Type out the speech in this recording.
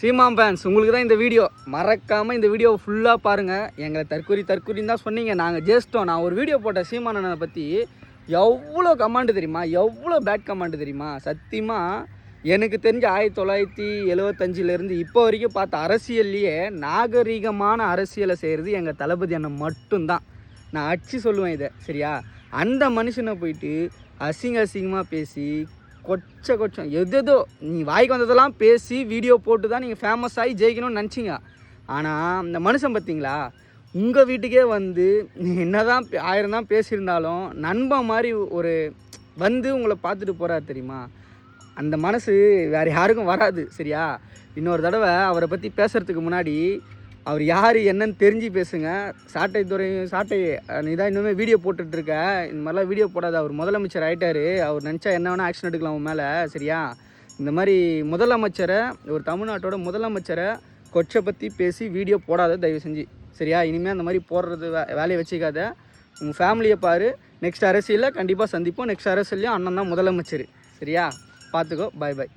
சீமான் fans, உங்களுக்கு தான் இந்த வீடியோ. மறக்காமல் இந்த வீடியோவை ஃபுல்லாக பாருங்கள். எங்களை தற்கொலைன்னு தான் சொன்னீங்க, நாங்கள் ஜெயிச்சிட்டோம். நான் ஒரு வீடியோ போட்டேன் சீமானனை பற்றி, எவ்வளோ கமெண்ட் தெரியுமா, எவ்வளோ பேட் கமெண்ட் தெரியுமா. சத்தியமாக எனக்கு தெரிஞ்ச 1975 இப்போ வரைக்கும் பார்த்த அரசியல்லையே நாகரீகமான அரசியலை செய்கிறது எங்கள் தளபதி அண்ணன் மட்டும்தான். நான் அடிச்சு சொல்லுவேன் இதை, சரியா? அந்த மனுஷனை போயிட்டு அசிங்கமாக பேசி கொச்சம் எதோ நீ வாய்க்கு வந்ததெல்லாம் பேசி வீடியோ போட்டு தான் நீங்கள் ஃபேமஸ் ஆகி ஜெயிக்கணும்னு நினச்சிங்க. ஆனால் இந்த மனுஷன் பார்த்தீங்களா, உங்கள் வீட்டுக்கே வந்து என்ன தான் 1000 தான் பேசியிருந்தாலும் நண்பன் மாதிரி ஒரு வந்து உங்களை பார்த்துட்டு போகிறார் தெரியுமா. அந்த மனசு வேறு யாருக்கும் வராது, சரியா? இன்னொரு தடவை அவரை பற்றி பேசுகிறதுக்கு முன்னாடி அவர் யார் என்னன்னு தெரிஞ்சு பேசுங்க. சாட்டை நீ தான் இன்னுமே வீடியோ போட்டுட்ருக்க, இந்த மாதிரிலாம் வீடியோ போடாது. அவர் முதலமைச்சர் ஆகிட்டார், அவர் நினச்சா என்ன வேணால் ஆக்ஷன் எடுக்கலாம் அவன் மேலே, சரியா? இந்த மாதிரி முதலமைச்சரை, ஒரு தமிழ்நாட்டோட முதலமைச்சரை கொச்சை பற்றி பேசி வீடியோ போடாத தயவு செஞ்சு, சரியா? இனிமேல் அந்த மாதிரி போடுறது வேலையை வச்சுக்காத. உங்கள் ஃபேமிலியை பாரு. நெக்ஸ்ட் அரசியலில் கண்டிப்பாக சந்திப்போம். நெக்ஸ்ட் அரசியல்லையும் அண்ணன் தான் முதலமைச்சர், சரியா? பார்த்துக்கோ. பாய் பாய்.